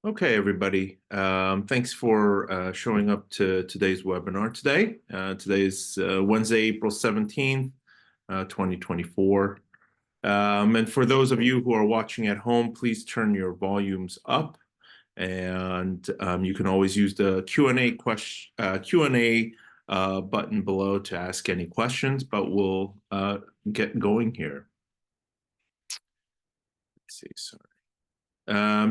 Okay, everybody. Thanks for showing up to today's webinar today. Today is Wednesday, April 17th, 2024. And for those of you who are watching at home, please turn your volumes up. And you can always use the Q&A button below to ask any questions, but we'll get going here. Let's see, sorry.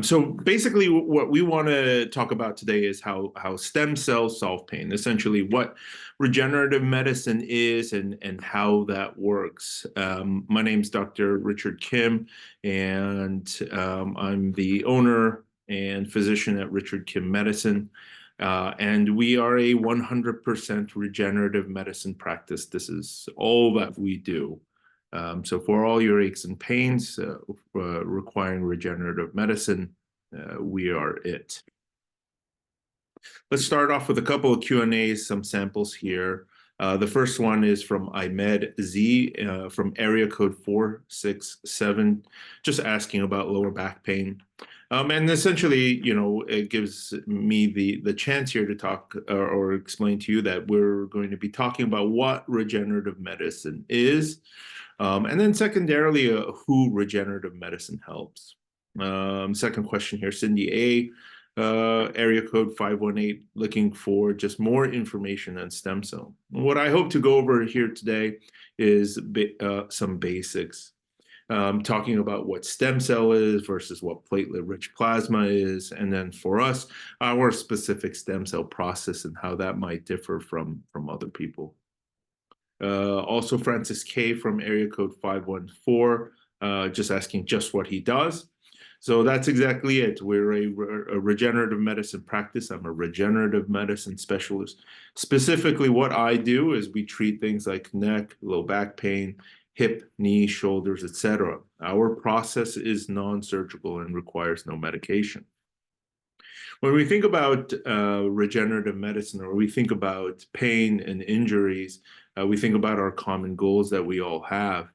So basically what we want to talk about today is how stem cells solve pain, essentially what regenerative medicine is and how that works. My name is Dr. Richard Kim, and I'm the owner and physician at Richard Kim Medicine. And we are a 100% regenerative medicine practice. This is all that we do. So for all your aches and pains requiring regenerative medicine, we are it. Let's start off with a couple of Q&As, some samples here. The first one is from Ahmed Z from area code 467, just asking about lower back pain. And essentially, you know, it gives me the chance here to talk or explain to you that we're going to be talking about what regenerative medicine is. And then secondarily, who regenerative medicine helps. Second question here, Cindy A, area code 518, looking for just more information on stem cell. What I hope to go over here today is some basics, talking about what stem cell is versus what platelet-rich plasma is, and then for us, our specific stem cell process and how that might differ from other people. Also, Francis K from area code 514, just asking just what he does. So that's exactly it. We're a regenerative medicine practice. I'm a regenerative medicine specialist. Specifically, what I do is we treat things like neck, low back pain, hip, knee, shoulders, etc. Our process is non-surgical and requires no medication. When we think about regenerative medicine, or we think about pain and injuries, we think about our common goals that we all have.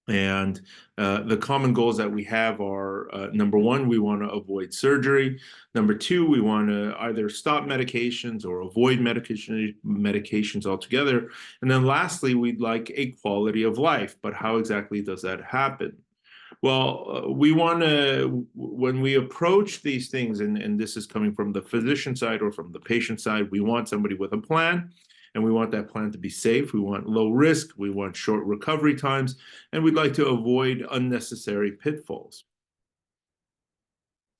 And the common goals that we have are, number one, we want to avoid surgery. Number two, we want to either stop medications or avoid medications altogether. And then lastly, we'd like a quality of life. But how exactly does that happen? Well, we want to, when we approach these things, and this is coming from the physician side or from the patient side, we want somebody with a plan, and we want that plan to be safe. We want low risk, we want short recovery times, and we'd like to avoid unnecessary pitfalls.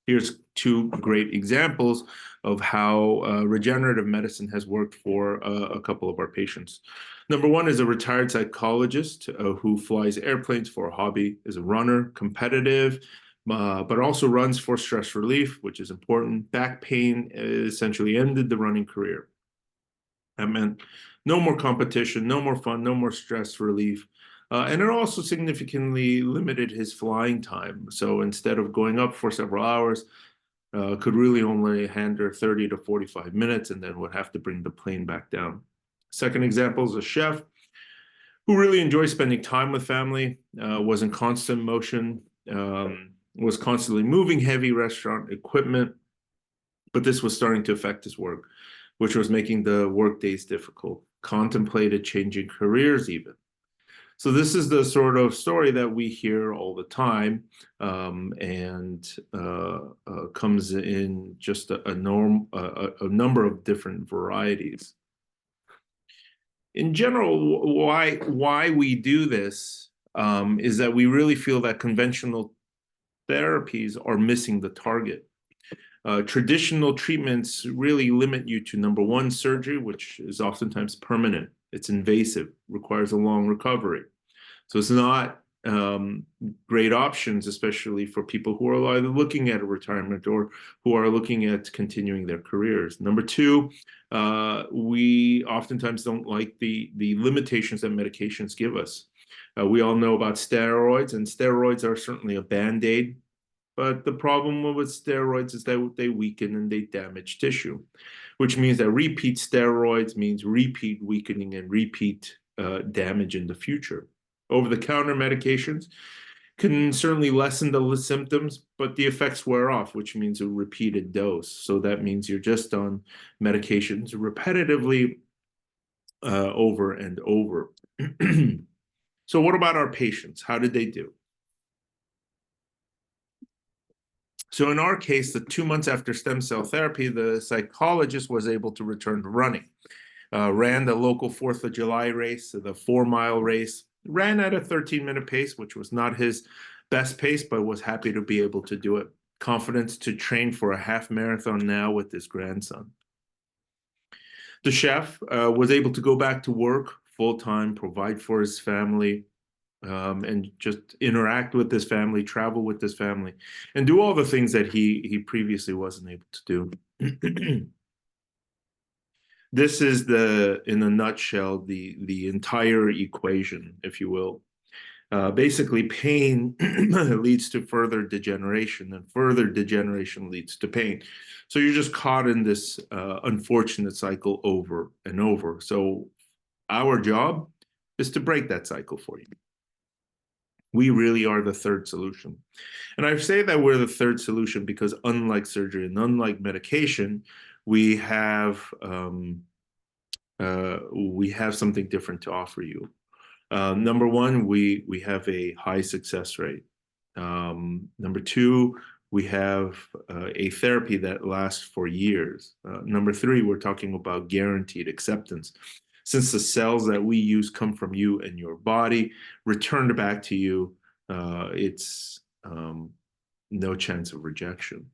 Here's two great examples of how regenerative medicine has worked for a couple of our patients. Number one is a retired psychologist who flies airplanes for a hobby, is a runner, competitive, but also runs for stress relief, which is important. Back pain essentially ended the running career. That meant no more competition, no more fun, no more stress relief. And it also significantly limited his flying time. So instead of going up for several hours, could really only handle 30 to 45 minutes and then would have to bring the plane back down. Second example is a chef who really enjoys spending time with family, was in constant motion, was constantly moving heavy restaurant equipment, but this was starting to affect his work, which was making the work days difficult, contemplated changing careers even. So this is the sort of story that we hear all the time, and comes in just a number of different varieties. In general, why we do this is that we really feel that conventional therapies are missing the target. Traditional treatments really limit you to, number one, surgery, which is oftentimes permanent. It's invasive, requires a long recovery. So it's not great options, especially for people who are either looking at a retirement or who are looking at continuing their careers. Number two, we oftentimes don't like the limitations that medications give us. We all know about steroids, and steroids are certainly a Band-Aid. But the problem with steroids is that they weaken and they damage tissue, which means that repeat steroids means repeat weakening and repeat damage in the future. Over-the-counter medications can certainly lessen the symptoms, but the effects wear off, which means a repeated dose. So that means you're just on medications repetitively over and over. So what about our patients? How did they do? So in our case, the 2 months after stem cell therapy, the psychologist was able to return to running. Ran the local 4th of July race, the 4-mile race, ran at a 13-minute pace, which was not his best pace, but was happy to be able to do it. Confidence to train for a half marathon now with his grandson. The chef was able to go back to work full-time, provide for his family, and just interact with his family, travel with his family, and do all the things that he previously wasn't able to do. This is in a nutshell, the entire equation, if you will. Basically, pain leads to further degeneration, and further degeneration leads to pain. So you're just caught in this unfortunate cycle over and over. So our job is to break that cycle for you. We really are the third solution. And I say that we're the third solution because unlike surgery and unlike medication, we have something different to offer you. Number one, we have a high success rate. Number two, we have a therapy that lasts for years. Number three, we're talking about guaranteed acceptance. Since the cells that we use come from you and your body, returned back to you, it's no chance of rejection.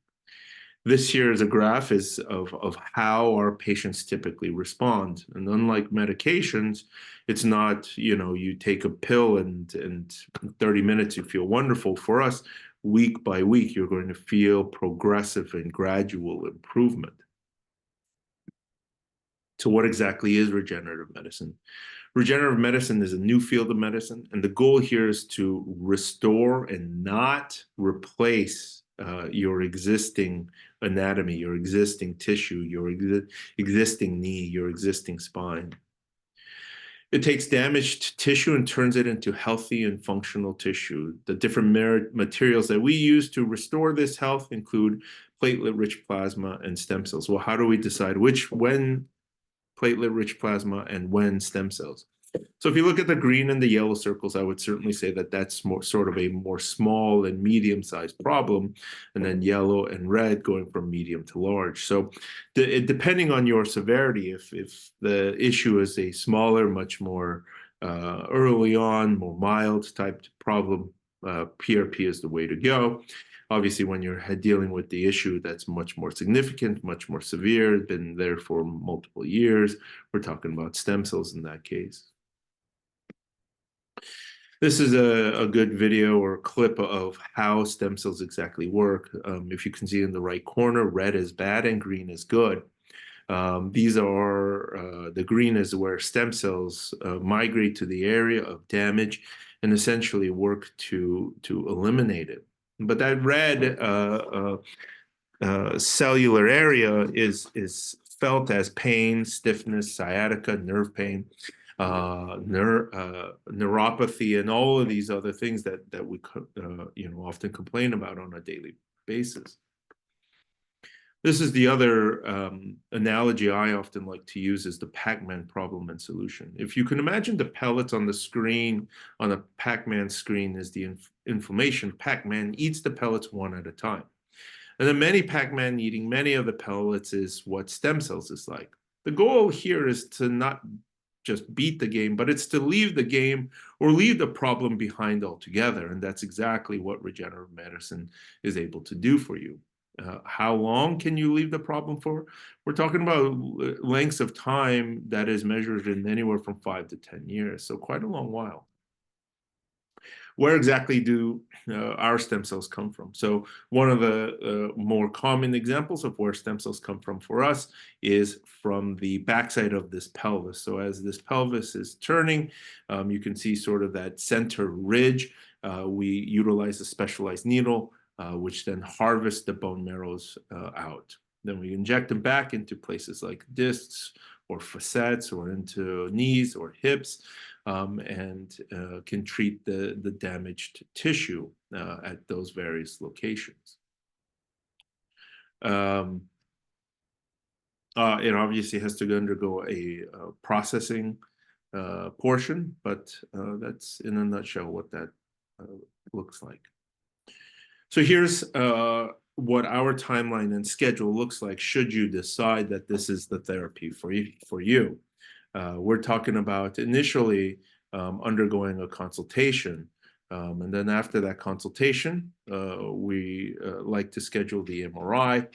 This here is a graph of how our patients typically respond. And unlike medications, it's not, you take a pill and in 30 minutes you feel wonderful. For us, week by week, you're going to feel progressive and gradual improvement. So what exactly is regenerative medicine? Regenerative medicine is a new field of medicine, and the goal here is to restore and not replace your existing anatomy, your existing tissue, your existing knee, your existing spine. It takes damaged tissue and turns it into healthy and functional tissue. The different materials that we use to restore this health include platelet-rich plasma and stem cells. Well, how do we decide when platelet-rich plasma and when stem cells? So if you look at the green and the yellow circles, I would certainly say that that's sort of a more small and medium-sized problem, and then yellow and red going from medium to large. So depending on your severity, if the issue is a smaller, much more early on, more mild type problem, PRP is the way to go. Obviously, when you're dealing with the issue that's much more significant, much more severe, been there for multiple years, we're talking about stem cells in that case. This is a good video or clip of how stem cells exactly work. If you can see in the right corner, red is bad and green is good. These are, the green is where stem cells migrate to the area of damage and essentially work to eliminate it. But that red cellular area is felt as pain, stiffness, sciatica, nerve pain, neuropathy, and all of these other things that we often complain about on a daily basis. This is the other analogy I often like to use, is the Pac-Man problem and solution. If you can imagine the pellets on the screen, on a Pac-Man screen is the inflammation. Pac-Man eats the pellets one at a time. And then many Pac-Man eating many of the pellets is what stem cells is like. The goal here is to not just beat the game, but it's to leave the game or leave the problem behind altogether. And that's exactly what regenerative medicine is able to do for you. How long can you leave the problem for? We're talking about lengths of time that is measured in anywhere from 5 to 10 years, so quite a long while. Where exactly do our stem cells come from? So one of the more common examples of where stem cells come from for us is from the backside of this pelvis. So as this pelvis is turning, you can see sort of that center ridge. We utilize a specialized needle, which then harvests the bone marrows out. Then we inject them back into places like discs or facets or into knees or hips. and can treat the damaged tissue at those various locations. It obviously has to undergo a processing portion, but that's in a nutshell what that looks like. So here's what our timeline and schedule looks like should you decide that this is the therapy for you. We're talking about initially undergoing a consultation, and then after that consultation, we like to schedule the MRI.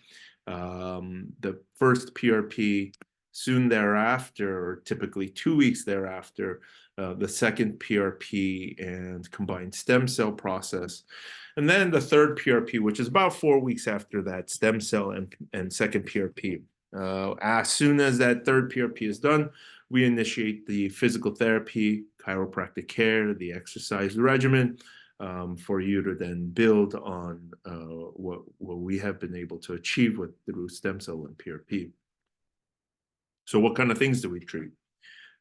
The first PRP soon thereafter, or typically 2 weeks thereafter, the second PRP and combined stem cell process. And then the third PRP, which is about 4 weeks after that stem cell and second PRP. As soon as that third PRP is done, we initiate the physical therapy, chiropractic care, the exercise regimen, for you to then build on what we have been able to achieve through stem cell and PRP. So what kind of things do we treat?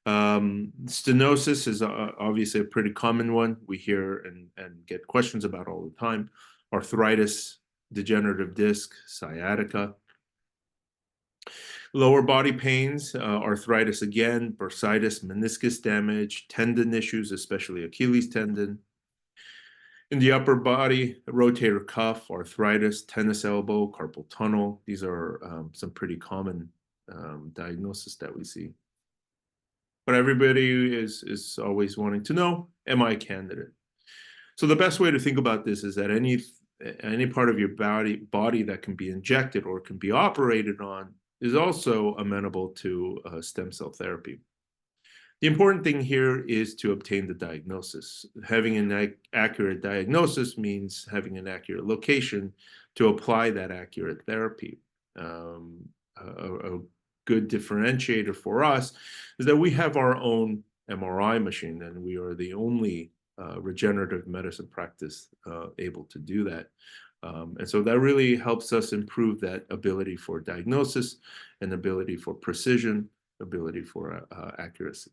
Stenosis is obviously a pretty common one. We hear and get questions about all the time. Arthritis, degenerative disc, sciatica. Lower body pains, arthritis again, bursitis, meniscus damage, tendon issues, especially Achilles tendon. In the upper body, rotator cuff, arthritis, tennis elbow, carpal tunnel. These are some pretty common diagnoses that we see. But everybody is always wanting to know, am I a candidate? So the best way to think about this is that any part of your body that can be injected or can be operated on is also amenable to stem cell therapy. The important thing here is to obtain the diagnosis. Having an accurate diagnosis means having an accurate location to apply that accurate therapy. A good differentiator for us is that we have our own MRI machine, and we are the only regenerative medicine practice able to do that. And so that really helps us improve that ability for diagnosis and ability for precision, ability for accuracy.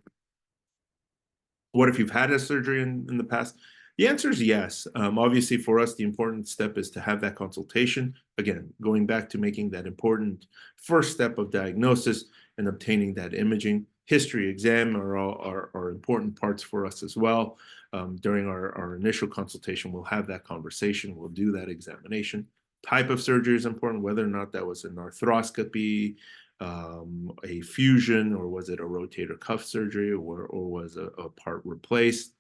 What if you've had a surgery in the past? The answer is yes. Obviously, for us, the important step is to have that consultation. Again, going back to making that important first step of diagnosis and obtaining that imaging. History exam are important parts for us as well. During our initial consultation, we'll have that conversation. We'll do that examination. Type of surgery is important, whether or not that was an arthroscopy, a fusion, or was it a rotator cuff surgery, or was a part replaced.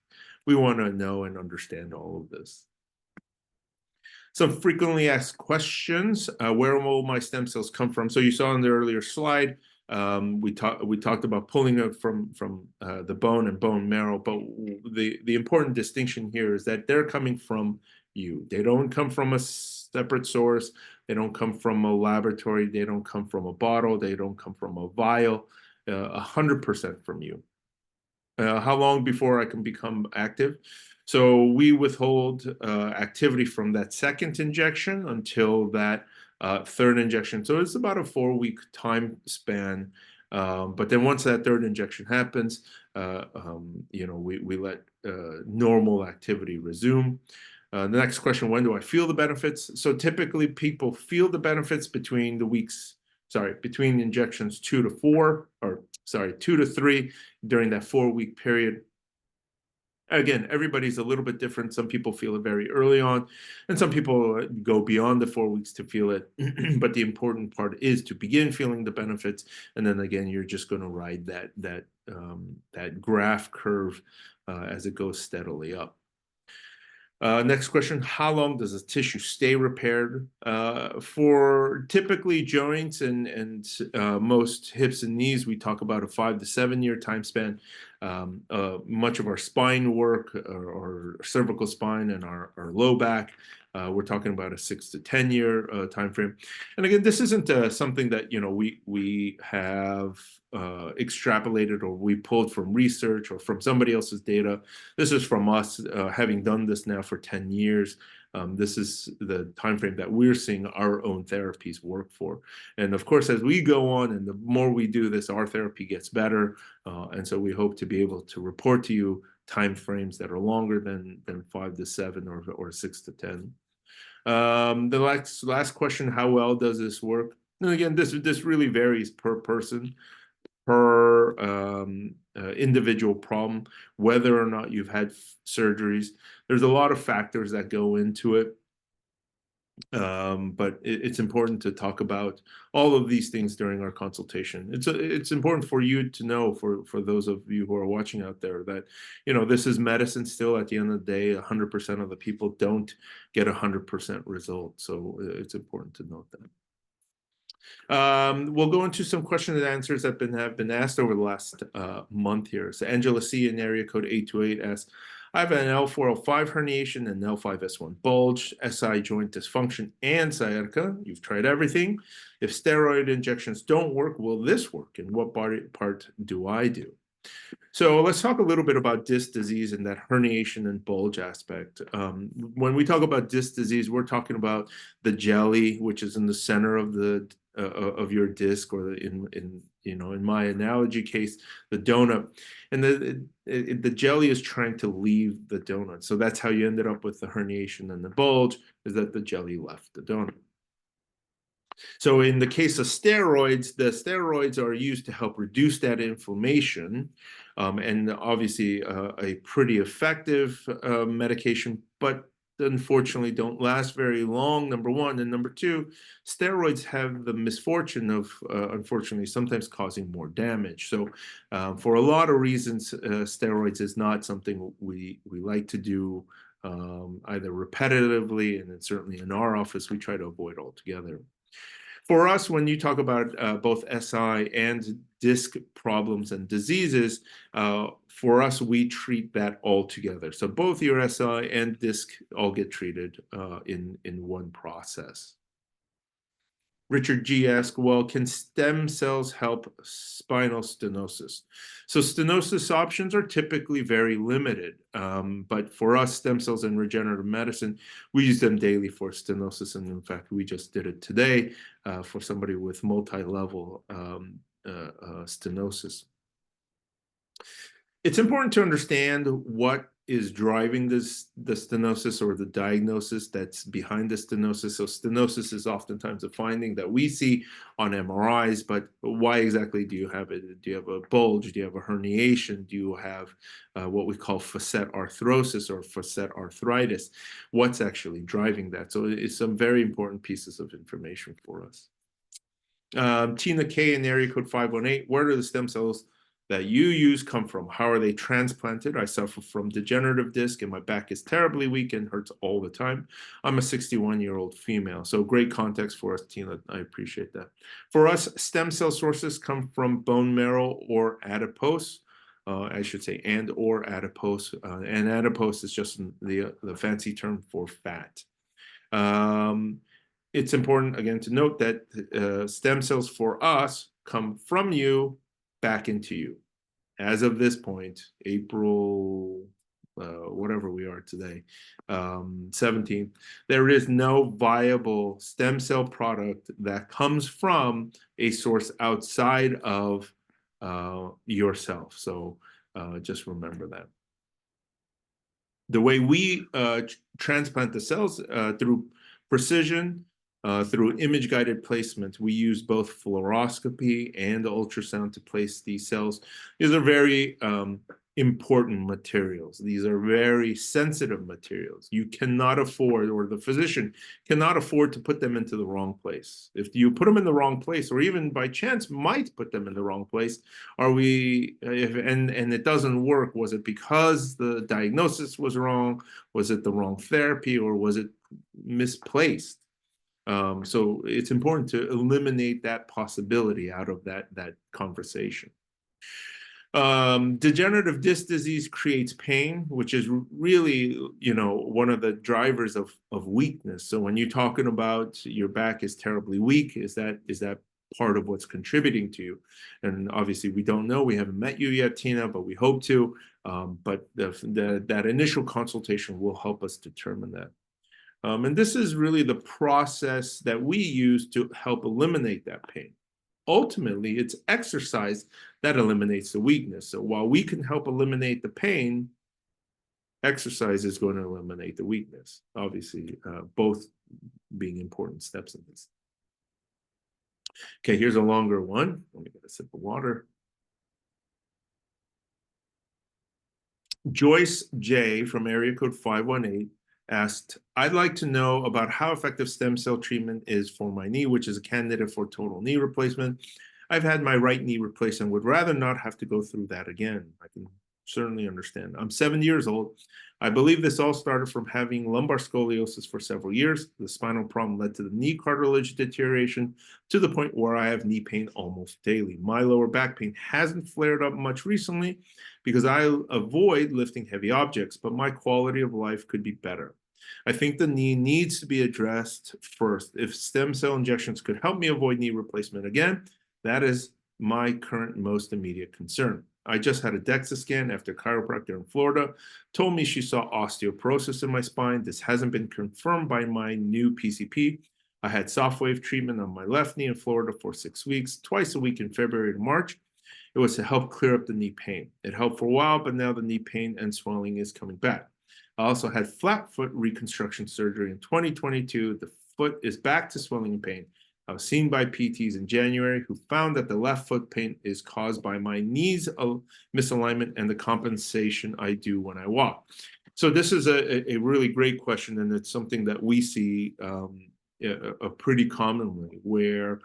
We want to know and understand all of this. Some frequently asked questions. Where will my stem cells come from? So you saw in the earlier slide, we talked about pulling it from the bone and bone marrow, but the important distinction here is that they're coming from you. They don't come from a separate source. They don't come from a laboratory. They don't come from a bottle. They don't come from a vial. 100% from you. How long before I can become active? So we withhold activity from that second injection until that third injection. So it's about a 4-week time span. But then once that third injection happens, we let normal activity resume. The next question, when do I feel the benefits? So typically people feel the benefits between injections 2 to 3 during that 4-week period. Again, everybody's a little bit different. Some people feel it very early on, and some people go beyond the 4 weeks to feel it. But the important part is to begin feeling the benefits, and then again, you're just going to ride that graph curve as it goes steadily up. Next question, how long does the tissue stay repaired? For typically joints and most hips and knees, we talk about a 5 to 7 year time span. Much of our spine work, or cervical spine and our low back, we're talking about a 6 to 10 year time frame. And again, this isn't something that we have extrapolated or we pulled from research or from somebody else's data. This is from us having done this now for 10 years. This is the time frame that we're seeing our own therapies work for. And of course, as we go on and the more we do this, our therapy gets better. And so we hope to be able to report to you time frames that are longer than 5 to 7 or 6 to 10. The last question, how well does this work? And again, this really varies per person, per individual problem, whether or not you've had surgeries. There's a lot of factors that go into it. But it's important to talk about all of these things during our consultation. It's important for you to know, for those of you who are watching out there, that this is medicine still. At the end of the day, 100% of the people don't get 100% result. So it's important to note that. We'll go into some questions and answers that have been asked over the last month here. So Angela C in area code 828 asks, I have an L4-L5 herniation and L5-S1 bulge, SI joint dysfunction, and sciatica. You've tried everything. If steroid injections don't work, will this work? And what part do I do? So let's talk a little bit about disc disease and that herniation and bulge aspect. When we talk about disc disease, we're talking about the jelly, which is in the center of your disc, or in my analogy case, the donut, and the jelly is trying to leave the donut. So that's how you ended up with the herniation and the bulge, is that the jelly left the donut. So in the case of steroids, the steroids are used to help reduce that inflammation, and obviously a pretty effective medication, but unfortunately don't last very long, number one. And number two, steroids have the misfortune of, unfortunately, sometimes causing more damage. So for a lot of reasons, steroids is not something we like to do either repetitively, and then certainly in our office, we try to avoid altogether. For us, when you talk about both SI and disc problems and diseases, for us, we treat that all together. So both your SI and disc all get treated in one process. Richard G asks, well, can stem cells help spinal stenosis? So stenosis options are typically very limited, but for us, stem cells in regenerative medicine, we use them daily for stenosis. And in fact, we just did it today for somebody with multi-level stenosis. It's important to understand what is driving the stenosis, or the diagnosis that's behind the stenosis. So stenosis is oftentimes a finding that we see on MRIs, but why exactly do you have it? Do you have a bulge? Do you have a herniation? Do you have what we call facet arthrosis or facet arthritis? What's actually driving that? So it's some very important pieces of information for us. Tina K in area code 518, where do the stem cells that you use come from? How are they transplanted? I suffer from degenerative disc and my back is terribly weak and hurts all the time. I'm a 61-year-old female. So great context for us, Tina. I appreciate that. For us, stem cell sources come from bone marrow or adipose. I should say and or adipose. And adipose is just the fancy term for fat. It's important, again, to note that stem cells for us come from you back into you. As of this point, April, whatever we are today, 17th, there is no viable stem cell product that comes from a source outside of yourself. So just remember that. The way we transplant the cells through precision, through image-guided placement, we use both fluoroscopy and ultrasound to place these cells. These are very important materials. These are very sensitive materials. You cannot afford, or the physician cannot afford to put them into the wrong place. If you put them in the wrong place, or even by chance might put them in the wrong place, and it doesn't work, was it because the diagnosis was wrong? Was it the wrong therapy, or was it misplaced? So it's important to eliminate that possibility out of that conversation. Degenerative disc disease creates pain, which is really, one of the drivers of weakness. So when you're talking about your back is terribly weak, is that part of what's contributing to you? And obviously we don't know. We haven't met you yet, Tina, but we hope to. But that initial consultation will help us determine that. And this is really the process that we use to help eliminate that pain. Ultimately, it's exercise that eliminates the weakness. So while we can help eliminate the pain, exercise is going to eliminate the weakness. Obviously, both being important steps in this. Okay, here's a longer one. Let me get a sip of water. Joyce J from area code 518 asked, I'd like to know about how effective stem cell treatment is for my knee, which is a candidate for total knee replacement. I've had my right knee replaced and would rather not have to go through that again. I can certainly understand. I'm 7 years old. I believe this all started from having lumbar scoliosis for several years. The spinal problem led to the knee cartilage deterioration to the point where I have knee pain almost daily. My lower back pain hasn't flared up much recently because I avoid lifting heavy objects, but my quality of life could be better. I think the knee needs to be addressed first. If stem cell injections could help me avoid knee replacement again, that is my current most immediate concern. I just had a DEXA scan after chiropractor in Florida told me she saw osteoporosis in my spine. This hasn't been confirmed by my new PCP. I had soft wave treatment on my left knee in Florida for 6 weeks, twice a week in February and March. It was to help clear up the knee pain. It helped for a while, but now the knee pain and swelling is coming back. I also had flat foot reconstruction surgery in 2022. The foot is back to swelling and pain. I was seen by PTs in January who found that the left foot pain is caused by my knees misalignment and the compensation I do when I walk. So this is a really great question, and it's something that we see pretty commonly where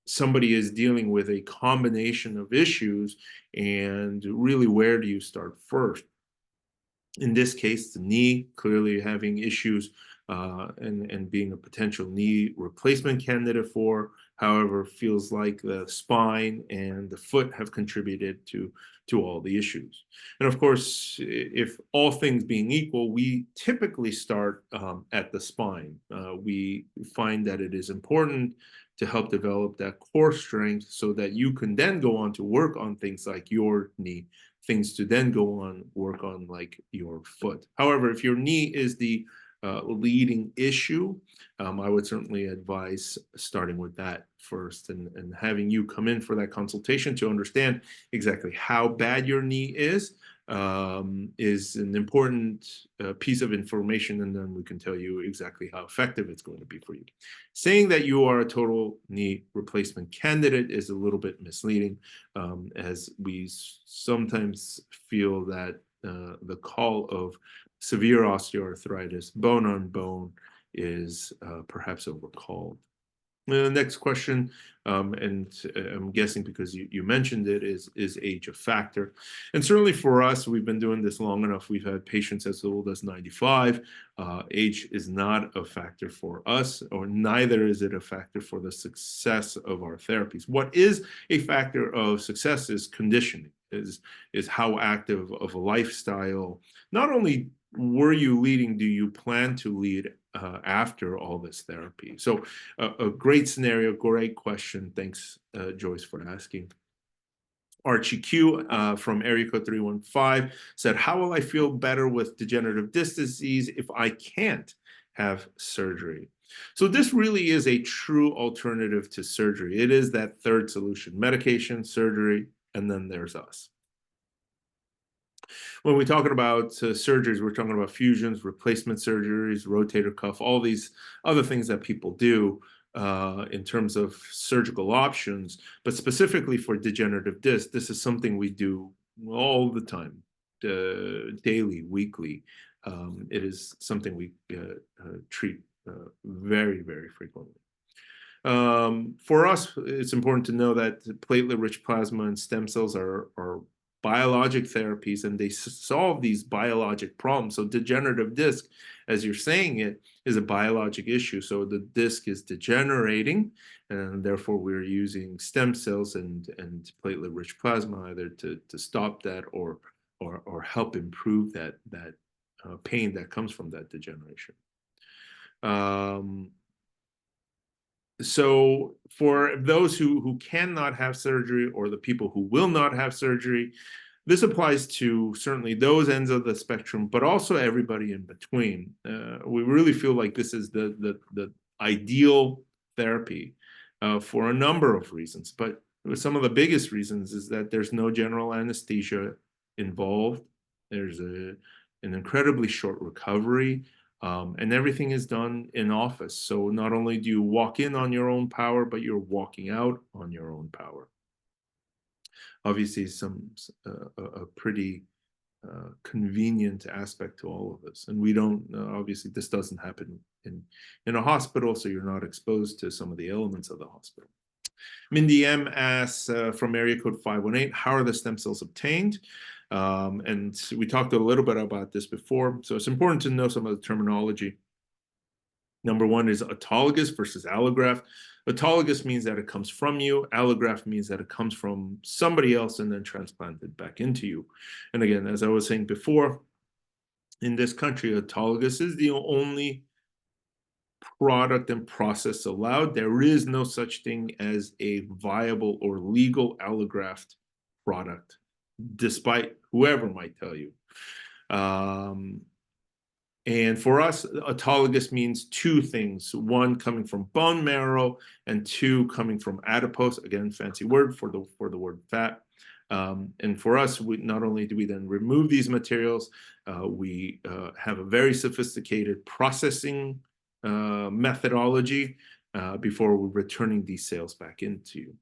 somebody is dealing with a combination of issues, and really, where do you start first? In this case, the knee clearly having issues and being a potential knee replacement candidate for. However, feels like the spine and the foot have contributed to all the issues. And of course, if all things being equal, we typically start at the spine. We find that it is important to help develop that core strength so that you can then go on to work on things like your knee, things to then go on work on like your foot. However, if your knee is the leading issue, I would certainly advise starting with that first and having you come in for that consultation to understand exactly how bad your knee is an important piece of information, and then we can tell you exactly how effective it's going to be for you. Saying that you are a total knee replacement candidate is a little bit misleading, as we sometimes feel that the call of severe osteoarthritis, bone on bone, is perhaps overcalled. The next question, and I'm guessing because you mentioned it, is age a factor? And certainly for us, we've been doing this long enough. We've had patients as old as 95. Age is not a factor for us, or neither is it a factor for the success of our therapies. What is a factor of success is conditioning, is how active of a lifestyle. Not only were you leading, do you plan to lead after all this therapy? So a great scenario, great question. Thanks, Joyce, for asking. Archie Q from area code 315 said, how will I feel better with degenerative disc disease if I can't have surgery? So this really is a true alternative to surgery. It is that third solution: medication, surgery, and then there's us. When we're talking about surgeries, we're talking about fusions, replacement surgeries, rotator cuff, all these other things that people do in terms of surgical options. But specifically for degenerative disc, this is something we do all the time, daily, weekly. It is something we treat very, very frequently. For us, it's important to know that platelet-rich plasma and stem cells are biologic therapies, and they solve these biologic problems. So degenerative disc, as you're saying it, is a biologic issue. So the disc is degenerating, and therefore we're using stem cells and platelet-rich plasma either to stop that or help improve that pain that comes from that degeneration. So for those who cannot have surgery, or the people who will not have surgery, This applies to certainly those ends of the spectrum, but also everybody in between. We really feel like this is the ideal therapy for a number of reasons. But some of the biggest reasons is that there's no general anesthesia involved. There's an incredibly short recovery, and everything is done in office. So not only do you walk in on your own power, but you're walking out on your own power. Obviously, a pretty convenient aspect to all of this. And we don't, obviously, this doesn't happen in a hospital, so you're not exposed to some of the elements of the hospital. Mindy M asks from area code 518, how are the stem cells obtained? And we talked a little bit about this before, so it's important to know some of the terminology. Number one is autologous versus allograft. Autologous means that it comes from you. Allograft means that it comes from somebody else and then transplanted back into you. And again, as I was saying before, in this country, autologous is the only product and process allowed. There is no such thing as a viable or legal allograft product, despite whoever might tell you. And for us, autologous means two things. One, coming from bone marrow, and two, coming from adipose. Again, fancy word for the word fat. And for us, not only do we then remove these materials, we have a very sophisticated processing methodology before we're returning these cells back into you.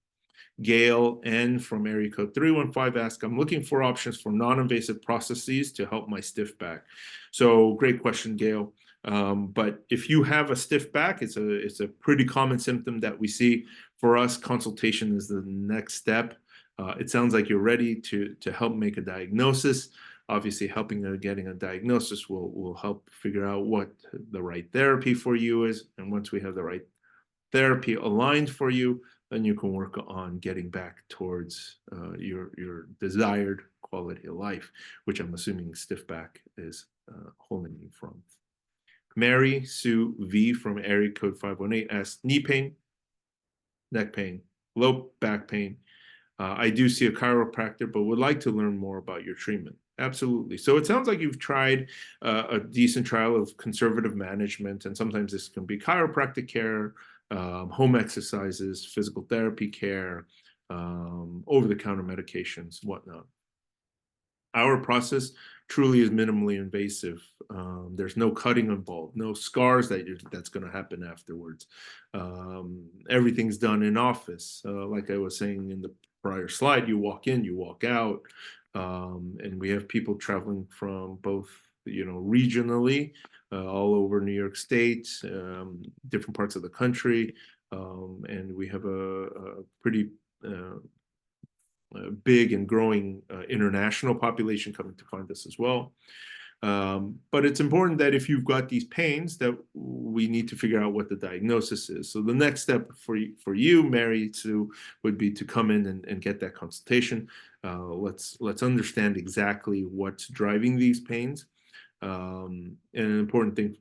Gail N from area code 315 asks, I'm looking for options for non-invasive processes to help my stiff back. So great question, Gail. But if you have a stiff back, it's a pretty common symptom that we see. For us, consultation is the next step. It sounds like you're ready to help make a diagnosis. Obviously, getting a diagnosis will help figure out what the right therapy for you is. And once we have the right therapy aligned for you, then you can work on getting back towards your desired quality of life, which I'm assuming stiff back is holding you from. Mary Sue V from area code 518 asks, knee pain, neck pain, low back pain. I do see a chiropractor, but would like to learn more about your treatment. Absolutely. So it sounds like you've tried a decent trial of conservative management, and sometimes this can be chiropractic care, home exercises, physical therapy care, over-the-counter medications, whatnot. Our process truly is minimally invasive. There's no cutting involved, no scars that's going to happen afterwards. Everything's done in office. Like I was saying in the prior slide, you walk in, you walk out, and we have people traveling from both, regionally, all over New York State, different parts of the country, and we have a pretty big and growing international population coming to find us as well. But it's important that if you've got these pains, that we need to figure out what the diagnosis is. So the next step for you, Mary Sue, would be to come in and get that consultation. Let's understand exactly what's driving these pains. And an important thing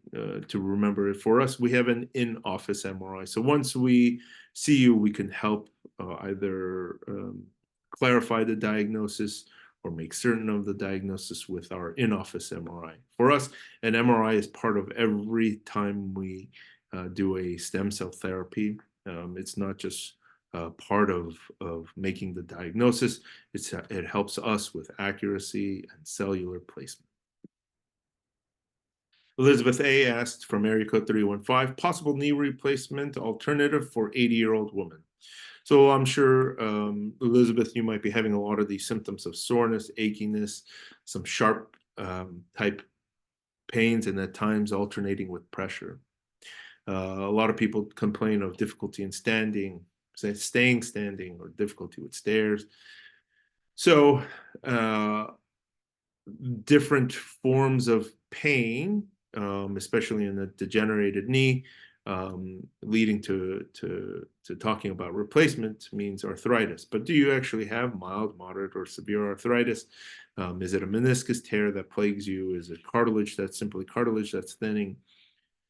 to remember for us, we have an in-office MRI. So once we see you, we can help either clarify the diagnosis or make certain of the diagnosis with our in-office MRI. For us, an MRI is part of every time we do a stem cell therapy. It's not just part of making the diagnosis. It helps us with accuracy and cellular placement. Elizabeth A. asked from area code 315, possible knee replacement alternative for 80-year-old woman. So I'm sure, Elizabeth, you might be having a lot of these symptoms of soreness, achiness, some sharp type pains, and at times alternating with pressure. A lot of people complain of difficulty in staying standing, or difficulty with stairs. So different forms of pain, especially in a degenerated knee, leading to talking about replacement means arthritis. But do you actually have mild, moderate, or severe arthritis? Is it a meniscus tear that plagues you? Is it cartilage that's simply cartilage that's thinning?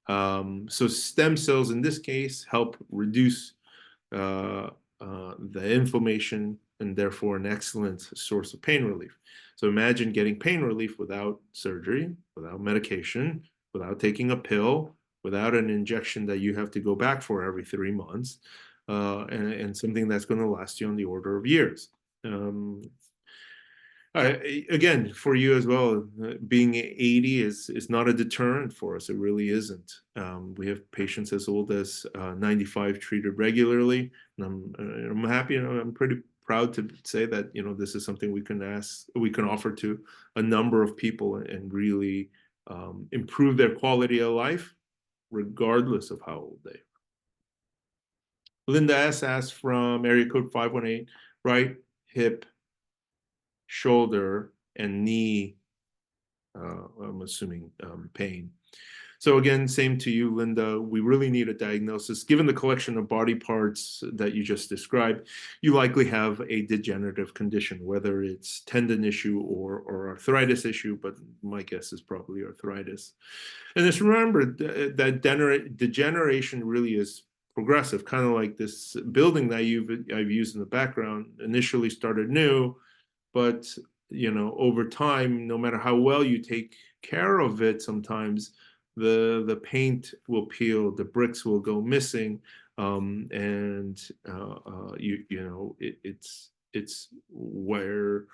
So stem cells in this case help reduce the inflammation and therefore an excellent source of pain relief. So imagine getting pain relief without surgery, without medication, without taking a pill, without an injection that you have to go back for every 3 months, and something that's going to last you on the order of years. Again, for you as well, being 80 is not a deterrent for us. It really isn't. We have patients as old as 95 treated regularly, and I'm happy. I'm pretty proud to say that this is something we can offer to a number of people and really improve their quality of life, regardless of how old they are. Linda S. asks from area code 518, right hip, shoulder, and knee, I'm assuming pain. So again, same to you, Linda. We really need a diagnosis. Given the collection of body parts that you just described, you likely have a degenerative condition, whether it's tendon issue or arthritis issue, but my guess is probably arthritis. And just remember that degeneration really is progressive, kind of like this building that I've used in the background. Initially started new, but over time, no matter how well you take care of it, sometimes the paint will peel, the bricks will go missing, and it's where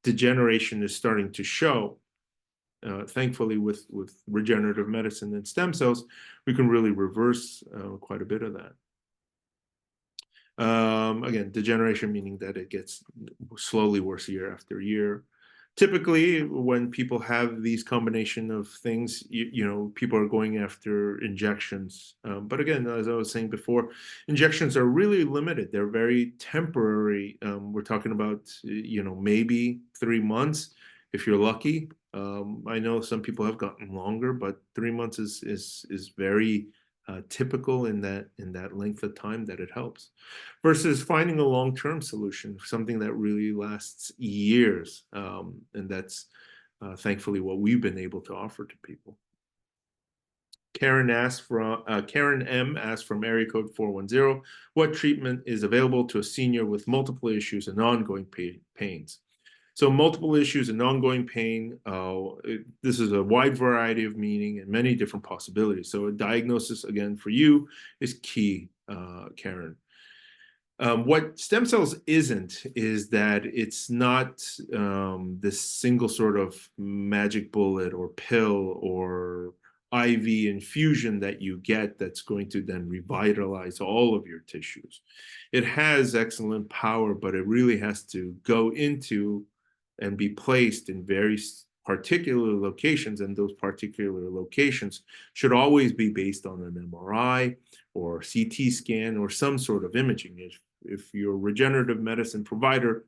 degeneration is starting to show. Thankfully, with regenerative medicine and stem cells, we can really reverse quite a bit of that. Again, degeneration meaning that it gets slowly worse year after year. Typically, when people have these combination of things, people are going after injections. But again, as I was saying before, injections are really limited. They're very temporary. We're talking about, maybe 3 months if you're lucky. I know some people have gotten longer, but 3 months is very typical in that length of time that it helps, versus finding a long-term solution, something that really lasts years, and that's thankfully what we've been able to offer to people. Karen M asks from area code 410, what treatment is available to a senior with multiple issues and ongoing pains? So multiple issues and ongoing pain, this is a wide variety of meaning and many different possibilities. So a diagnosis, again, for you is key, Karen. What stem cells isn't is that it's not this single sort of magic bullet or pill or IV infusion that you get that's going to then revitalize all of your tissues. It has excellent power, but it really has to go into and be placed in very particular locations, and those particular locations should always be based on an MRI or CT scan or some sort of imaging. If your regenerative medicine provider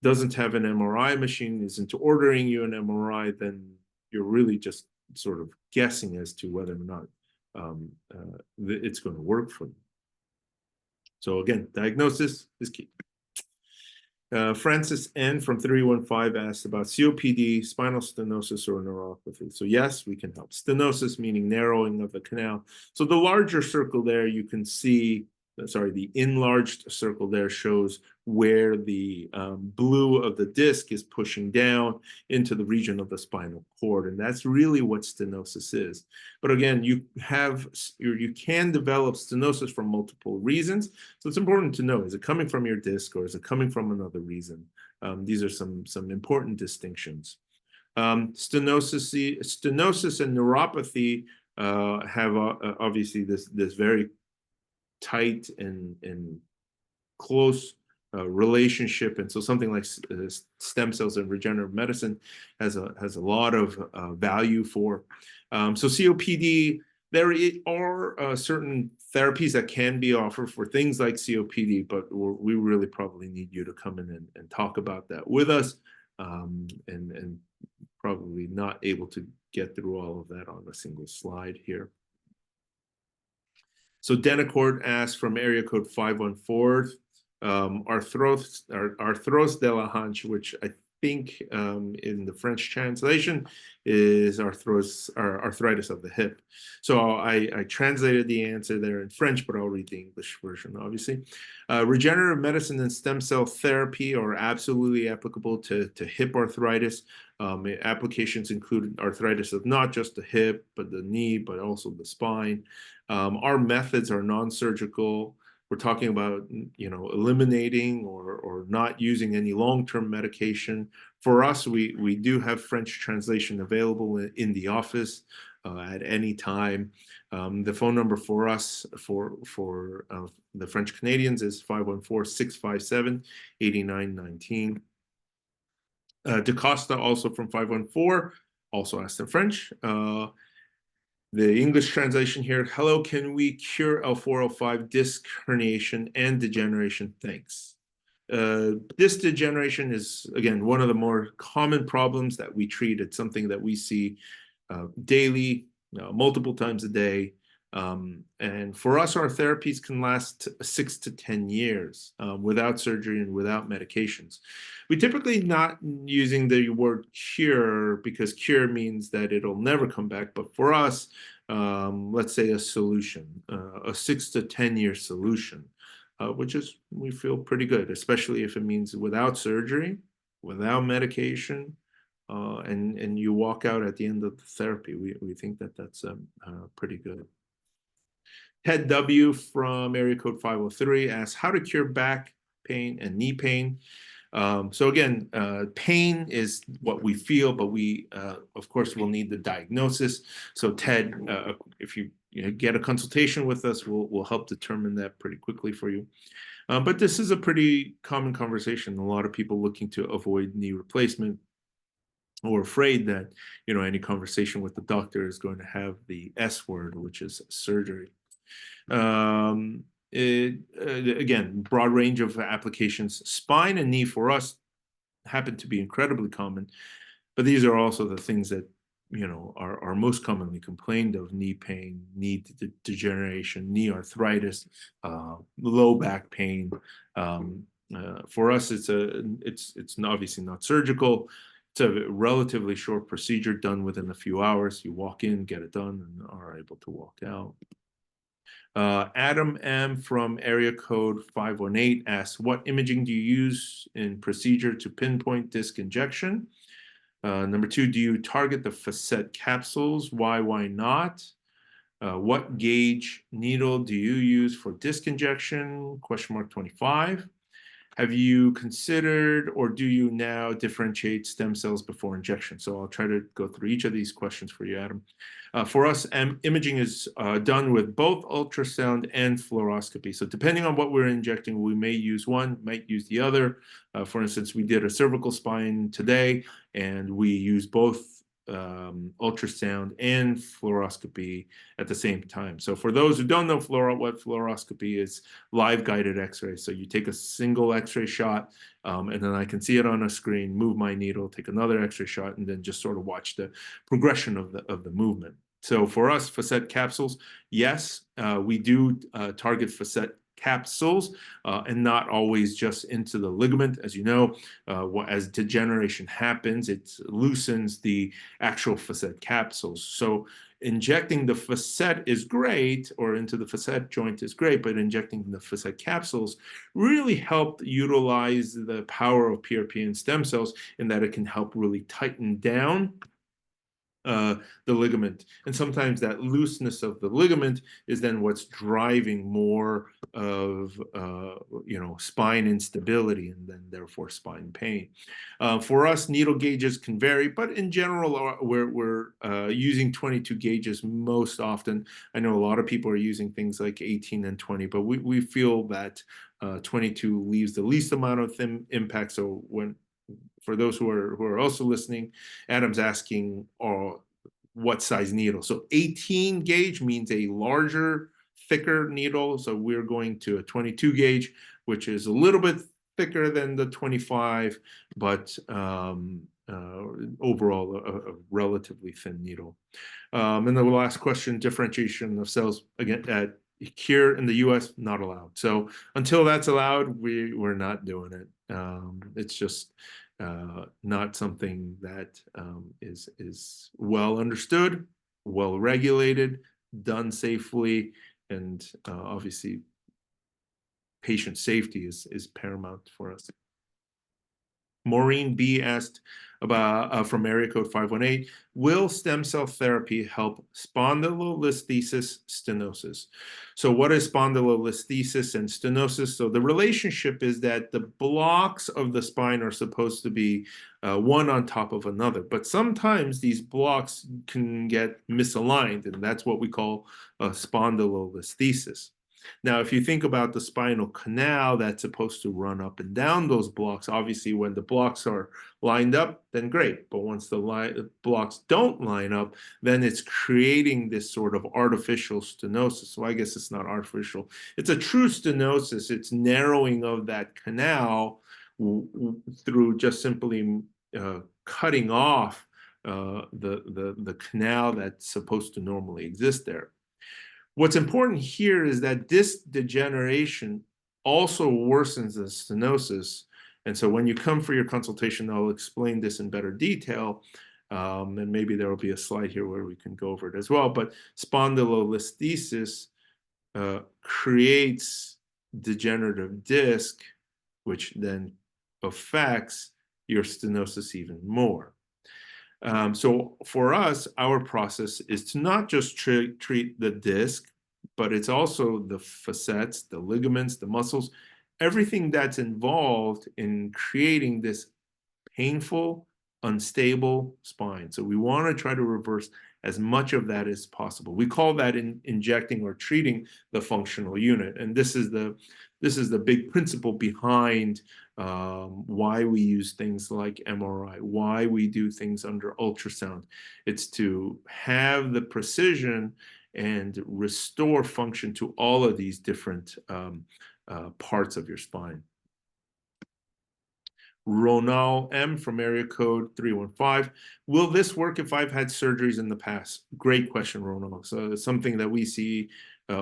doesn't have an MRI machine, isn't ordering you an MRI, then you're really just sort of guessing as to whether or not it's going to work for you. So again, diagnosis is key. Francis N. from 315 asked about COPD, spinal stenosis, or neuropathy. So yes, we can help. Stenosis meaning narrowing of the canal. So the larger circle there, you can see, the enlarged circle there shows where the blue of the disc is pushing down into the region of the spinal cord. And that's really what stenosis is. But again, you can develop stenosis for multiple reasons. So it's important to know, is it coming from your disc or is it coming from another reason? These are some important distinctions. Stenosis and neuropathy have obviously this very tight and close relationship, and so something like stem cells and regenerative medicine has a lot of value for. So COPD, there are certain therapies that can be offered for things like COPD, but we really probably need you to come in and talk about that with us, and probably not able to get through all of that on a single slide here. So Denicourt asks from area code 514, arthros de la hanche, which think in the French translation is arthritis of the hip. So I translated the answer there in French, but I'll read the English version, obviously. Regenerative medicine and stem cell therapy are absolutely applicable to hip arthritis. Applications include arthritis of not just the hip, but the knee, but also the spine. Our methods are non-surgical. We're talking about, eliminating or not using any long-term medication. For us, we do have French translation available in the office at any time. The phone number for us, for the French Canadians, is 514-657-8919. DaCosta, also from 514, also asked in French. The English translation here: hello, can we cure L4-L5 disc herniation and degeneration? Thanks. Disc degeneration is, again, one of the more common problems that we treat. It's something that we see daily, multiple times a day. And for us, our therapies can last 6 to 10 years without surgery and without medications. We typically not using the word cure, because cure means that it'll never come back. But for us, let's say a solution, a 6 to 10 year solution, which is, we feel pretty good, especially if it means without surgery, without medication, and you walk out at the end of the therapy. We think that that's pretty good. Ted W. from area code 503 asks how to cure back pain and knee pain. So again, pain is what we feel, but we, of course, will need the diagnosis. So Ted, if you get a consultation with us, we'll help determine that pretty quickly for you. But this is a pretty common conversation. A lot of people looking to avoid knee replacement, or afraid that, any conversation with the doctor is going to have the S word, which is surgery. Again, broad range of applications. Spine and knee for us happen to be incredibly common, but these are also the things that are most commonly complained of: knee pain, knee degeneration, knee arthritis, low back pain. For us, it's obviously not surgical. It's a relatively short procedure done within a few hours. You walk in, get it done, and are able to walk out. Adam M. from area code 518 asks, what imaging do you use in procedure to pinpoint disc injection? Number 2, do you target the facet capsules? Why not? What gauge needle do you use for disc injection? Question mark 25. Have you considered, or do you now differentiate stem cells before injection? So I'll try to go through each of these questions for you, Adam. For us, imaging is done with both ultrasound and fluoroscopy. So depending on what we're injecting, we may use one, might use the other. For instance, we did a cervical spine today, and we used both ultrasound and fluoroscopy at the same time. So for those who don't know what fluoroscopy is, live guided x-ray. So you take a single x-ray shot, and then I can see it on a screen, move my needle, take another x-ray shot, and then just sort of watch the progression of the movement. So for us, facet capsules, yes, we do target facet capsules, and not always just into the ligament. As you know, as degeneration happens, it loosens the actual facet capsules. So injecting the facet is great, or into the facet joint is great, but injecting the facet capsules really help utilize the power of PRP and stem cells, in that it can help really tighten down the ligament. And sometimes that looseness of the ligament is then what's driving more of spine instability, and then therefore spine pain. For us, needle gauges can vary, but in general, we're using 22 gauges most often. I know a lot of people are using things like 18 and 20, but we feel that 22 leaves the least amount of impact. So for those who are also listening, Adam's asking what size needle. So 18 gauge means a larger, thicker needle. So we're going to a 22 gauge, which is a little bit thicker than the 25, but overall a relatively thin needle. And the last question: differentiation of cells, again, at here in the US, not allowed. So until that's allowed, we're not doing it. It's just not something that is well understood, well regulated, done safely, and obviously patient safety is paramount for us. Maureen B asked about from area code 518, will stem cell therapy help spondylolisthesis stenosis? So what is spondylolisthesis and stenosis? So the relationship is that the blocks of the spine are supposed to be one on top of another, but sometimes these blocks can get misaligned, and that's what we call spondylolisthesis. Now, if you think about the spinal canal that's supposed to run up and down those blocks, obviously when the blocks are lined up, then great. But once the blocks don't line up, then it's creating this sort of artificial stenosis. So I guess it's not artificial. It's a true stenosis. It's narrowing of that canal through just simply cutting off the canal that's supposed to normally exist there. What's important here is that this degeneration also worsens the stenosis. And so when you come for your consultation, I'll explain this in better detail. And maybe there will be a slide here where we can go over it as well. But spondylolisthesis creates degenerative disc, which then affects your stenosis even more. So for us, our process is to not just treat the disc, but it's also the facets, the ligaments, the muscles, everything that's involved in creating this painful, unstable spine. So we want to try to reverse as much of that as possible. We call that injecting or treating the functional unit. And this is the big principle behind why we use things like MRI, why we do things under ultrasound. It's to have the precision and restore function to all of these different parts of your spine. Ronald M from area code 315. Will this work if I've had surgeries in the past? Great question, Ronald. So it's something that we see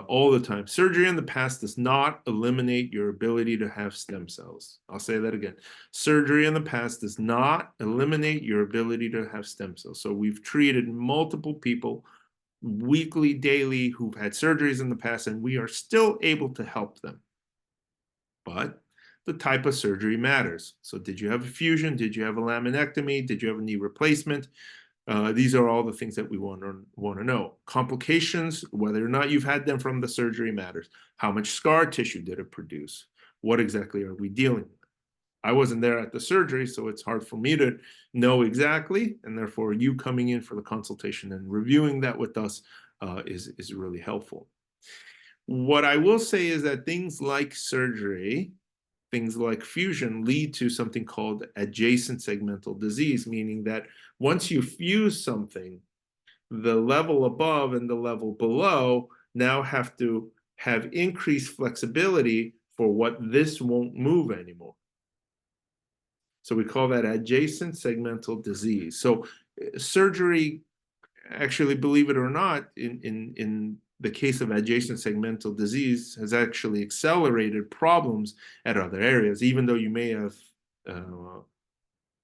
all the time. Surgery in the past does not eliminate your ability to have stem cells. I'll say that again. Surgery in the past does not eliminate your ability to have stem cells. So we've treated multiple people weekly, daily, who've had surgeries in the past, and we are still able to help them. But the type of surgery matters. So did you have a fusion? Did you have a laminectomy? Did you have a knee replacement? These are all the things that we want to know. Complications, whether or not you've had them from the surgery matters. How much scar tissue did it produce? What exactly are we dealing with? I wasn't there at the surgery, so it's hard for me to know exactly, and therefore you coming in for the consultation and reviewing that with us is really helpful. What I will say is that things like surgery, things like fusion lead to something called adjacent segmental disease, meaning that once you fuse something, the level above and the level below now have to have increased flexibility for what this won't move anymore. So we call that adjacent segmental disease. So surgery, actually, believe it or not, in the case of adjacent segmental disease, has actually accelerated problems at other areas, even though you may have,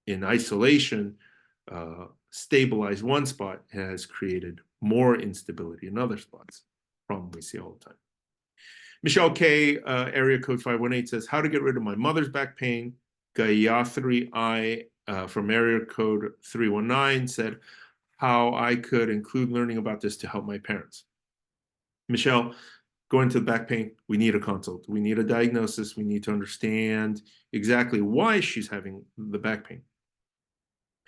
in isolation, stabilized one spot, has created more instability in other spots. Problem we see all the time. Michelle K, area code 518 says, how to get rid of my mother's back pain. Gayatri I from area code 319 said, how I could include learning about this to help my parents. Michelle, going to the back pain, we need a consult. We need a diagnosis. We need to understand exactly why she's having the back pain.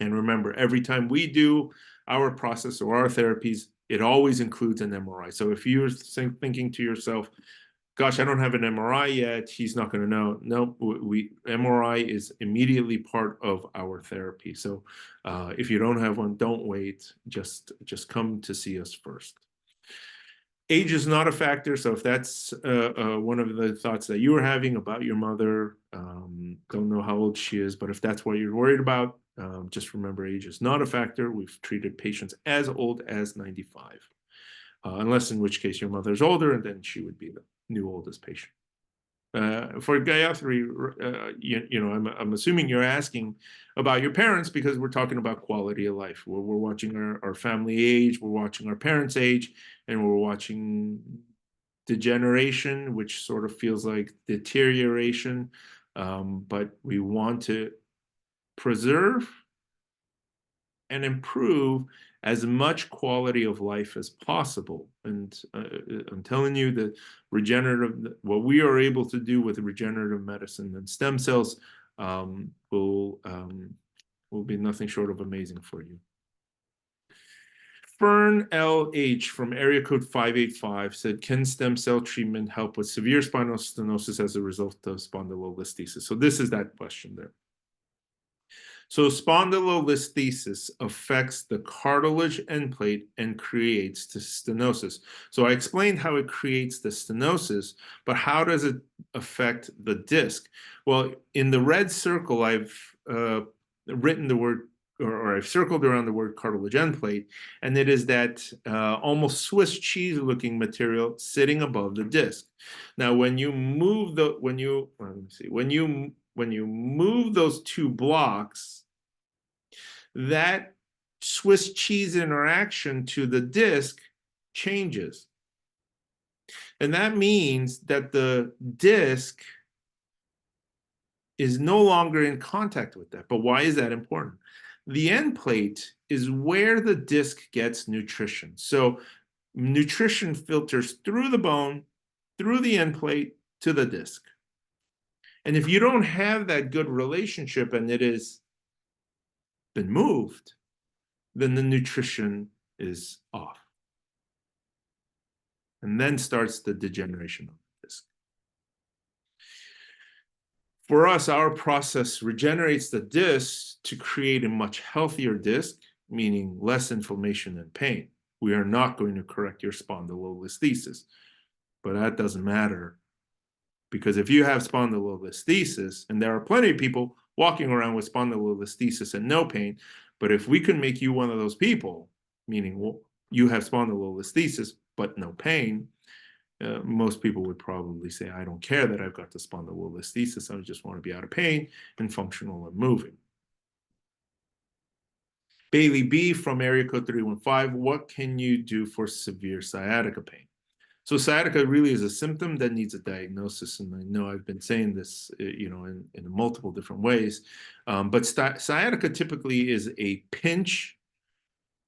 And remember, every time we do our process or our therapies, it always includes an MRI. So if you're thinking to yourself, gosh, I don't have an MRI yet, he's not going to know. No, MRI is immediately part of our therapy. So if you don't have one, don't wait. Just come to see us first. Age is not a factor. So if that's one of the thoughts that you were having about your mother, don't know how old she is, but if that's what you're worried about, just remember age is not a factor. We've treated patients as old as 95, unless in which case your mother's older, and then she would be the new oldest patient. For Gayatri, I'm assuming you're asking about your parents because we're talking about quality of life. We're watching our family age, we're watching our parents' age, and we're watching degeneration, which sort of feels like deterioration. But we want to preserve and improve as much quality of life as possible. And I'm telling you that what we are able to do with regenerative medicine and stem cells will be nothing short of amazing for you. Fern LH from area code 585 said, can stem cell treatment help with severe spinal stenosis as a result of spondylolisthesis? So this is that question there. So spondylolisthesis affects the cartilage end plate and creates the stenosis. So I explained how it creates the stenosis, but how does it affect the disc? Well, in the red circle, I've written the word, or I've circled around the word cartilage end plate, and it is that almost Swiss cheese looking material sitting above the disc. Now, when you move when you move those two blocks, that Swiss cheese interaction to the disc changes. And that means that the disc is no longer in contact with that. But why is that important? The end plate is where the disc gets nutrition. So nutrition filters through the bone, through the end plate to the disc. And if you don't have that good relationship and it has been moved, then the nutrition is off. And then starts the degeneration of the disc. For us, our process regenerates the disc to create a much healthier disc, meaning less inflammation and pain. We are not going to correct your spondylolisthesis, but that doesn't matter, because if you have spondylolisthesis, and there are plenty of people walking around with spondylolisthesis and no pain, but if we can make you one of those people, meaning you have spondylolisthesis but no pain, most people would probably say, I don't care that I've got the spondylolisthesis, I just want to be out of pain and functional and moving. Bailey B from area code 315, what can you do for severe sciatica pain? So sciatica really is a symptom that needs a diagnosis, and I know I've been saying this, in multiple different ways, but sciatica typically is a pinch,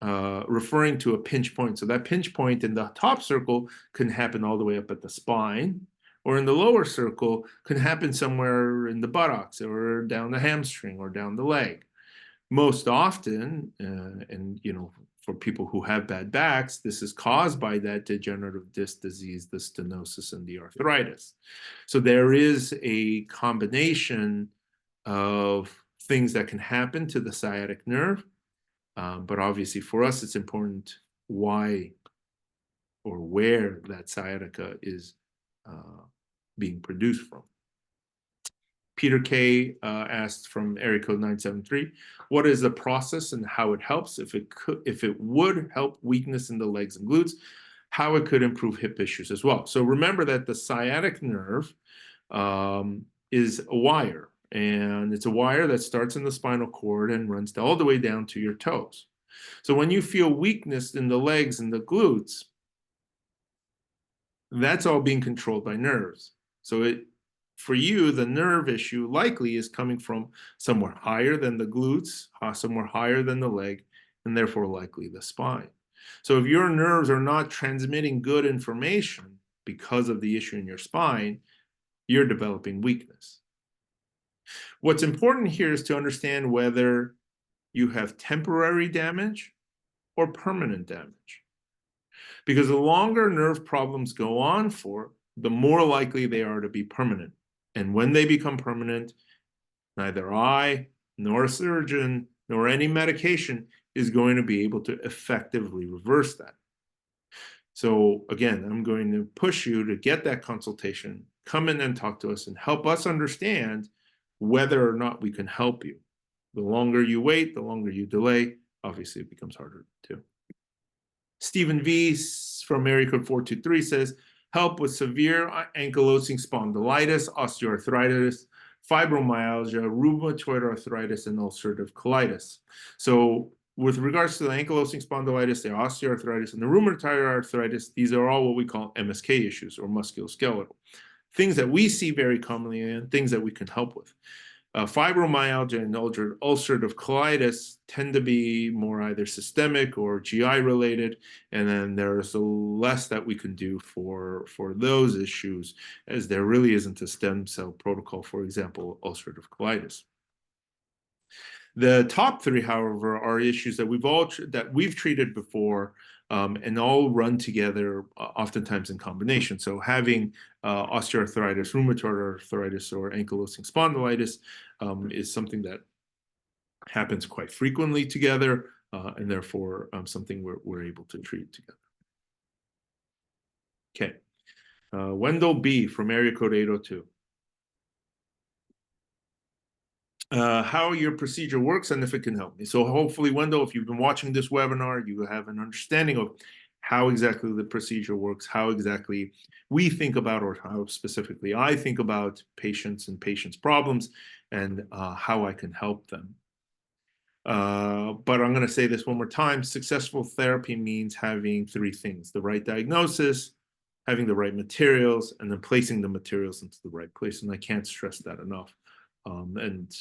referring to a pinch point. So that pinch point in the top circle can happen all the way up at the spine, or in the lower circle can happen somewhere in the buttocks, or down the hamstring, or down the leg. Most often, for people who have bad backs, this is caused by that degenerative disc disease, the stenosis and the arthritis. So there is a combination of things that can happen to the sciatic nerve, but obviously for us, it's important why or where that sciatica is being produced from. Peter K asked from area code 973, what is the process and how it helps? If it would help weakness in the legs and glutes, how it could improve hip issues as well. So remember that the sciatic nerve is a wire, and it's a wire that starts in the spinal cord and runs all the way down to your toes. So when you feel weakness in the legs and the glutes, that's all being controlled by nerves. So for you, the nerve issue likely is coming from somewhere higher than the glutes, somewhere higher than the leg, and therefore likely the spine. So if your nerves are not transmitting good information because of the issue in your spine, you're developing weakness. What's important here is to understand whether you have temporary damage or permanent damage. Because the longer nerve problems go on for, the more likely they are to be permanent. And when they become permanent, neither I, nor a surgeon, nor any medication is going to be able to effectively reverse that. So again, I'm going to push you to get that consultation, come in and talk to us and help us understand whether or not we can help you. The longer you wait, the longer you delay, obviously it becomes harder too. Stephen V from area code 423 says, help with severe ankylosing spondylitis, osteoarthritis, fibromyalgia, rheumatoid arthritis, and ulcerative colitis. So with regards to the ankylosing spondylitis, the osteoarthritis, and the rheumatoid arthritis, these are all what we call MSK issues, or musculoskeletal. Things that we see very commonly and things that we can help with. Fibromyalgia and ulcerative colitis tend to be more either systemic or GI related, and then there's less that we can do for those issues, as there really isn't a stem cell protocol, for example, ulcerative colitis. The top three, however, are issues that we've treated before, and all run together, oftentimes in combination. So having osteoarthritis, rheumatoid arthritis, or ankylosing spondylitis is something that happens quite frequently together, and therefore something we're able to treat together. Okay. Wendell B. from area code 802. How your procedure works and if it can help me. So hopefully, Wendell, if you've been watching this webinar, you have an understanding of how exactly the procedure works, how exactly we think about, or how specifically I think about patients and patients' problems, and how I can help them. But I'm going to say this one more time. Successful therapy means having three things: the right diagnosis, having the right materials, and then placing the materials into the right place. And I can't stress that enough. And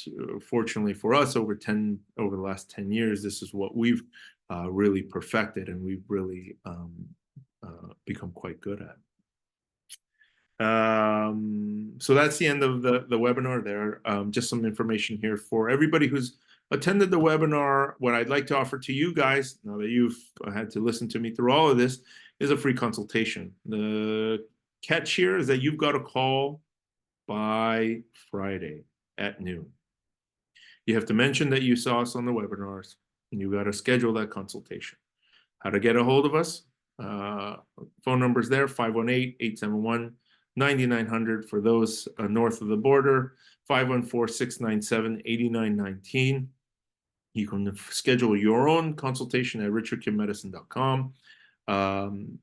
fortunately for us, over the last 10 years, this is what we've really perfected, and we've really become quite good at. So that's the end of the webinar there. Just some information here for everybody who's attended the webinar. What I'd like to offer to you guys, now that you've had to listen to me through all of this, is a free consultation. The catch here is that you've got to call by Friday at noon. You have to mention that you saw us on the webinars, and you got to schedule that consultation. How to get a hold of us? Phone numbers there: 518-871-9900 for those north of the border, 514-697-8919. You can schedule your own consultation at richardkimmedicine.com.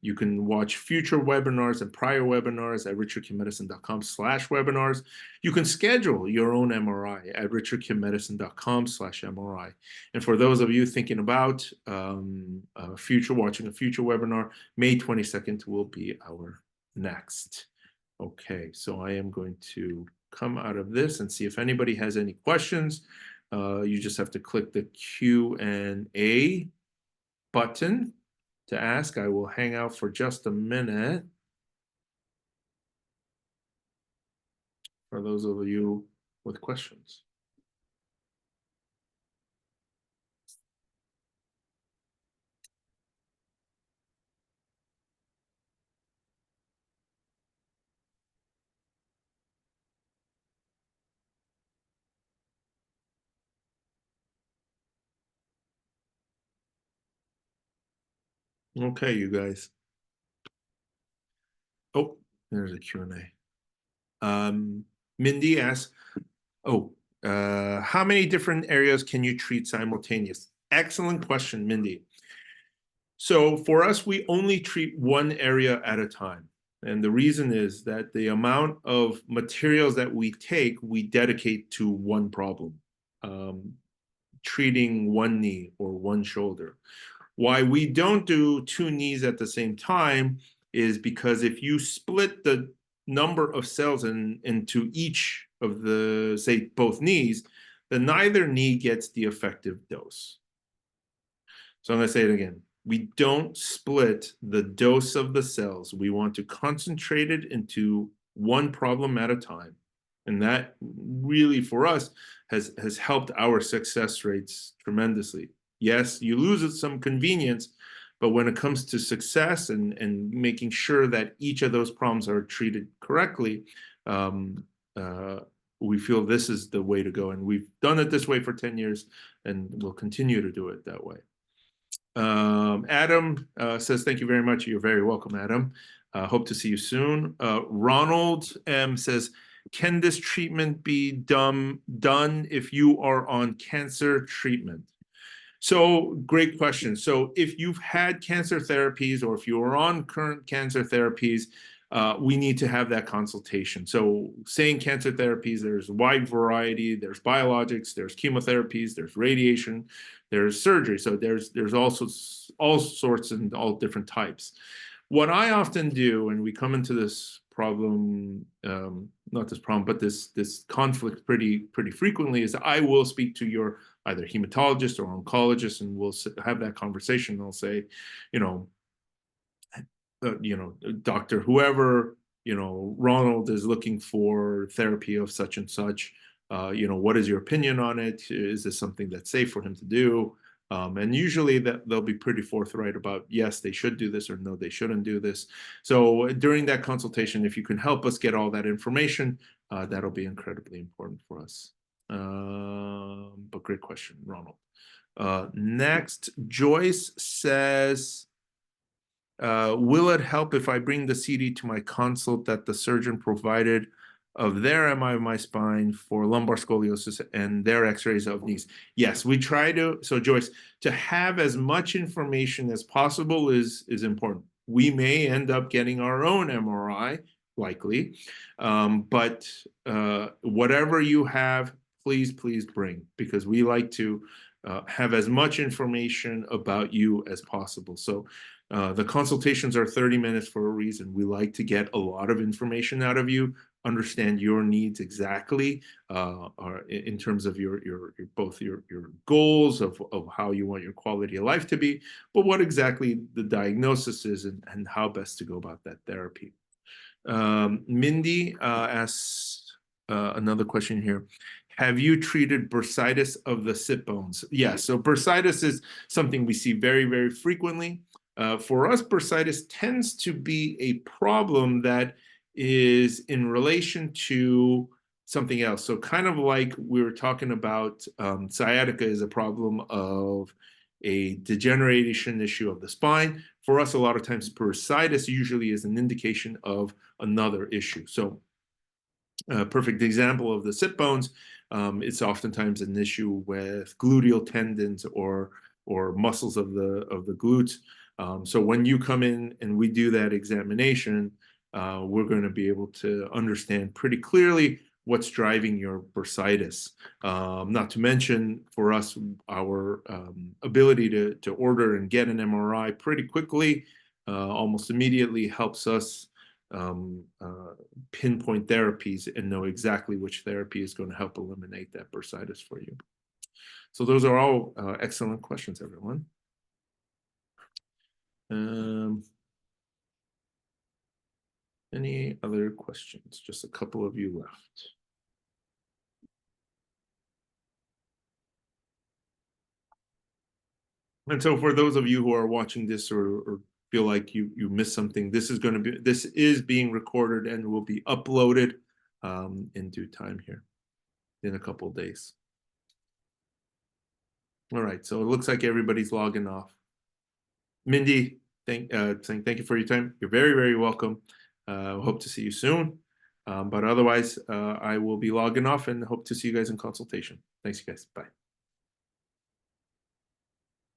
You can watch future webinars and prior webinars at richardkimmedicine.com/webinars. You can schedule your own MRI at richardkimmedicine.com/MRI. And for those of you thinking about watching a future webinar, May 22nd will be our next. Okay, so I am going to come out of this and see if anybody has any questions. You just have to click the Q&A button to ask. I will hang out for just a minute for those of you with questions. Okay, you guys. Oh, there's a Q&A. Mindy asks, how many different areas can you treat simultaneously? Excellent question, Mindy. So for us, we only treat one area at a time. And the reason is that the amount of materials that we take, we dedicate to one problem, treating one knee or one shoulder. Why we don't do two knees at the same time is because if you split the number of cells into each of the, say, both knees, then neither knee gets the effective dose. So I'm going to say it again. We don't split the dose of the cells. We want to concentrate it into one problem at a time. And that really, for us, has helped our success rates tremendously. Yes, you lose some convenience, but when it comes to success and making sure that each of those problems are treated correctly, we feel this is the way to go. And we've done it this way for 10 years, and we'll continue to do it that way. Adam says, thank you very much. You're very welcome, Adam. Hope to see you soon. Ronald M says, can this treatment be done if you are on cancer treatment? So great question. So if you've had cancer therapies, or if you are on current cancer therapies, we need to have that consultation. So saying cancer therapies, there's a wide variety. There's biologics, there's chemotherapies, there's radiation, there's surgery. So there's also all sorts and all different types. What I often do, and we come into this problem, not this problem, but this conflict pretty frequently, is I will speak to your either hematologist or oncologist, and we'll have that conversation. I'll say, you know, Dr. Whoever, Ronald is looking for therapy of such and such. What is your opinion on it? Is this something that's safe for him to do? And usually that they'll be pretty forthright about, yes, they should do this, or no, they shouldn't do this. So during that consultation, if you can help us get all that information, that'll be incredibly important for us. But great question, Ronald. Next, Joyce says, will it help if I bring the CD to my consult that the surgeon provided of their MRI of my spine for lumbar scoliosis and their x-rays of knees? Yes, we try to. So Joyce, to have as much information as possible is important. We may end up getting our own MRI, likely, but whatever you have, please bring, because we like to have as much information about you as possible. So the consultations are 30 minutes for a reason. We like to get a lot of information out of you, understand your needs exactly, in terms of your both your goals of how you want your quality of life to be, but what exactly the diagnosis is, and how best to go about that therapy. Mindy asks another question here. Have you treated bursitis of the sit bones? Yes, so bursitis is something we see very frequently. For us, bursitis tends to be a problem that is in relation to something else. So kind of like we were talking about, sciatica is a problem of a degeneration issue of the spine. For us, a lot of times bursitis usually is an indication of another issue. So a perfect example of the sit bones, it's oftentimes an issue with gluteal tendons or muscles of the glutes. So when you come in and we do that examination, we're going to be able to understand pretty clearly what's driving your bursitis. Not to mention, for us, our ability to order and get an MRI pretty quickly, almost immediately, helps us pinpoint therapies and know exactly which therapy is going to help eliminate that bursitis for you. So those are all excellent questions, everyone. Any other questions? Just a couple of you left. And so for those of you who are watching this or feel like you missed something, this is being recorded and will be uploaded in due time here in a couple of days. All right, so it looks like everybody's logging off. Mindy, thank you for your time. You're very welcome. Hope to see you soon. But otherwise, I will be logging off and hope to see you guys in consultation. Thanks, you guys. Bye.